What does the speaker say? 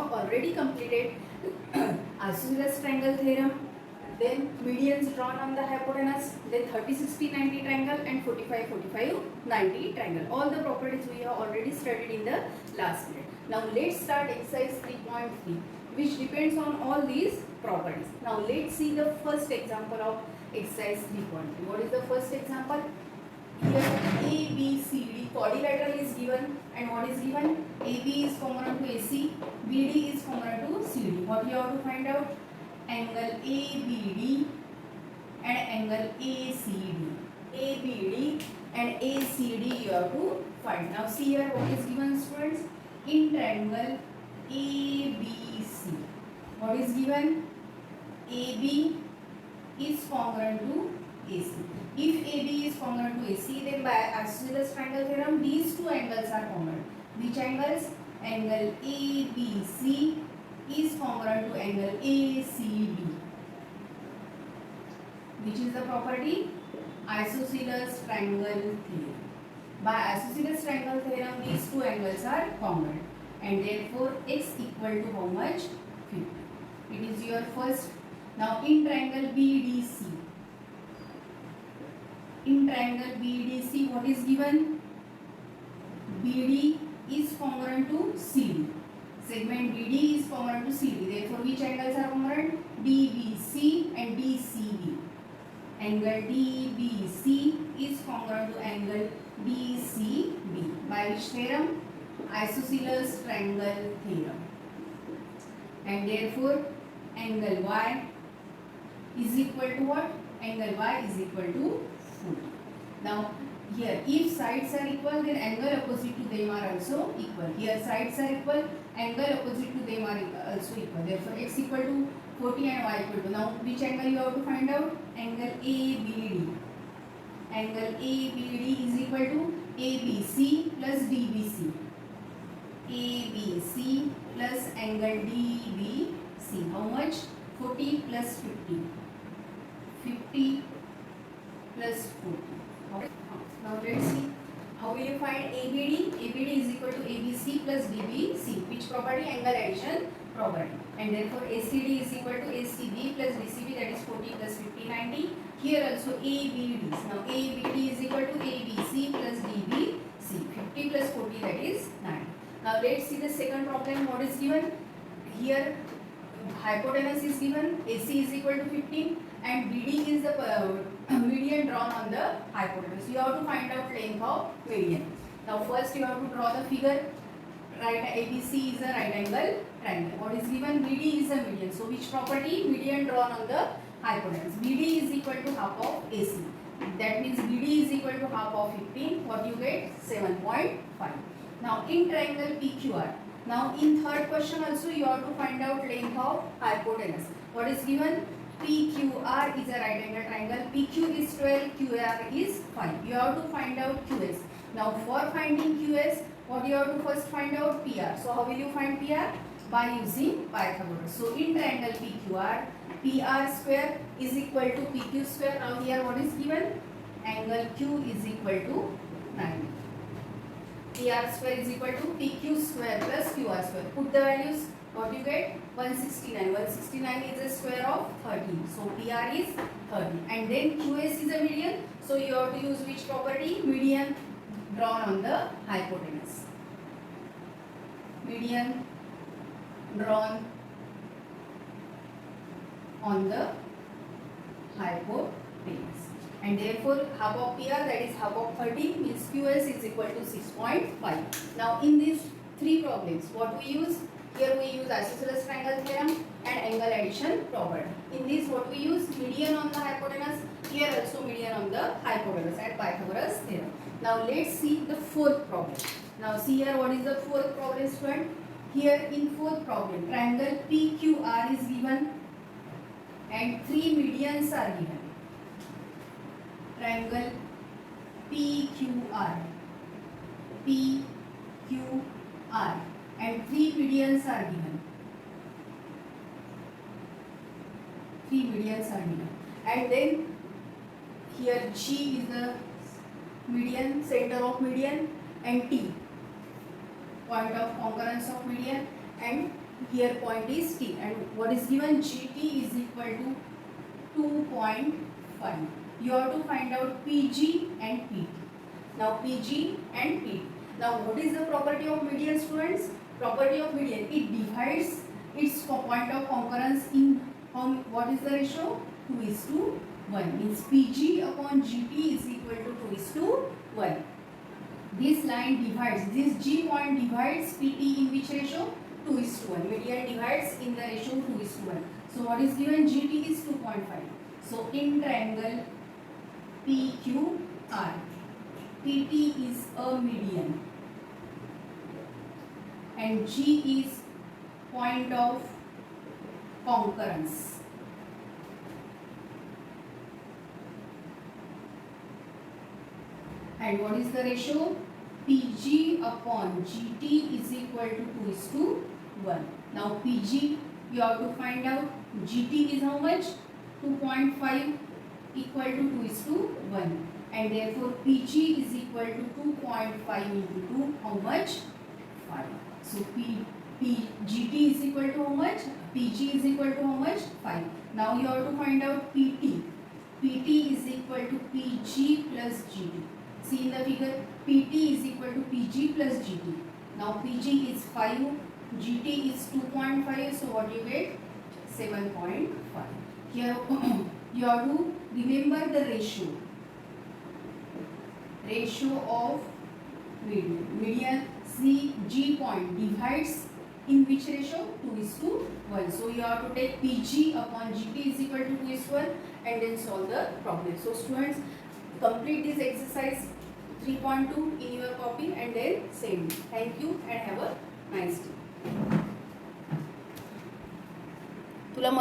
have already completed isosceles triangle theorem, then medians drawn on the hypotenuse, then 30-60-90 triangle and 45-45-90 triangle. All the properties we have already studied in the last minute. Now let's start exercise 3.3, which depends on all these properties. Now let's see the first example of exercise 3.3. What is the first example? Here A, B, C, D quadrilateral is given, and what is given? AB is congruent to AC, BD is congruent to CD. What you have to find out? Angle ABD and angle ACD. ABD and ACD you have to find. Now see here what is given, students? In triangle ABC, what is given? AB is congruent to AC. If AB is congruent to AC, then by isosceles triangle theorem, these two angles are congruent. Which angles? Angle ABC is congruent to angle ACD. Which is the property? Isosceles triangle theorem. By isosceles triangle theorem, these two angles are congruent, and therefore x equal to how much? 50. It is your first. Now in triangle BDC. In triangle BDC, what is given? BD is congruent to CD. Segment BD is congruent to CD. Therefore, which angles are congruent? DBC and DCB. Angle DBC is congruent to angle DCB. By which theorem? Isosceles triangle theorem. And therefore, angle Y is equal to what? Angle Y is equal to 40. Now here if sides are equal, then angle opposite to them are also equal. Here sides are equal, angle opposite to them are also equal. Therefore x equal to 40 and y equal to. Now which angle you have to find out? Angle ABD. Angle ABD is equal to ABC plus DBC. ABC plus angle DBC. How much? 40 plus 50. 50 plus 40. Okay. Now let's see. How will you find ABD? ABD is equal to ABC plus DBC. Which property? Angle addition property. And therefore ACD is equal to ACB plus DCB, that is 40 plus 50, 90. Here also ABD. Now ABD is equal to ABC plus DBC. 50 plus 40, that is 90. Now let's see the second problem. What is given? Here hypotenuse is given, AC is equal to 15 and BD is the median drawn on the hypotenuse. You have to find out length of median. Now first you have to draw the figure. Right, ABC is a right angle triangle. What is given? BD is a median. So which property? Median drawn on the hypotenuse. BD is equal to half of AC. That means BD is equal to half of 15. What you get? 7.5. Now in triangle PQR. Now in third question also you have to find out length of hypotenuse. What is given? PQR is a right angle triangle. PQ is 12, QR is 5. You have to find out QS. Now for finding QS, what you have to first find out? PR. So how will you find PR? By using Pythagoras. So in triangle PQR, PR square is equal to PQ square. Now here what is given? Angle Q is equal to 90. PR square is equal to PQ square plus QR square. Put the values. What you get? 169. 169 is a square of 13. So PR is 30. And then QS is a median. So you have to use which property? Median drawn on the hypotenuse. Median drawn on the hypotenuse. And therefore half of PR, that is half of 30, means QS is equal to 6.5. Now in these three problems, what we use? Here we use isosceles triangle theorem and angle addition property. In this what we use? Median on the hypotenuse. Here also median on the hypotenuse and Pythagoras theorem. Now let's see the fourth problem. Now see here what is the fourth problem, student? Here in fourth problem, triangle PQR is given and three medians are given. Triangle PQR. PQR. And three medians are given. Three medians are given. And then here G is the median, center of median, and T, point of concurrence of median, and here point is T, and what is given, GT is equal to 2.5. You have to find out PG and PT. Now PG and PT. Now what is the property of median, students? Property of median, it divides its point of concurrence in what is the ratio? 2:1. Means PG upon GT is equal to 2:1. This line divides, this G point divides PT in which ratio? 2:1. Median divides in the ratio 2:1. So what is given? GT is 2.5. So in triangle PQR, PT is a median and G is point of concurrence. And what is the ratio? PG upon GT is equal to 2:1. Now PG you have to find out. GT is how much? 2.5 equal to 2:1. And therefore PG is equal to 2.5 into 2. How much? 5. So GT is equal to how much? PG is equal to how much? 5. Now you have to find out PT. PT is equal to PG plus GT. See in the figure, PT is equal to PG plus GT. Now PG is 5, GT is 2.5, so what you get? 7.5. Here you have to remember the ratio. Ratio of median. Median G point divides in which ratio? 2:1. So you have to take PG upon GT is equal to 2:1 and then solve the problem. So students, complete this exercise 3.2 in your copy and then send me. Thank you and have a nice day.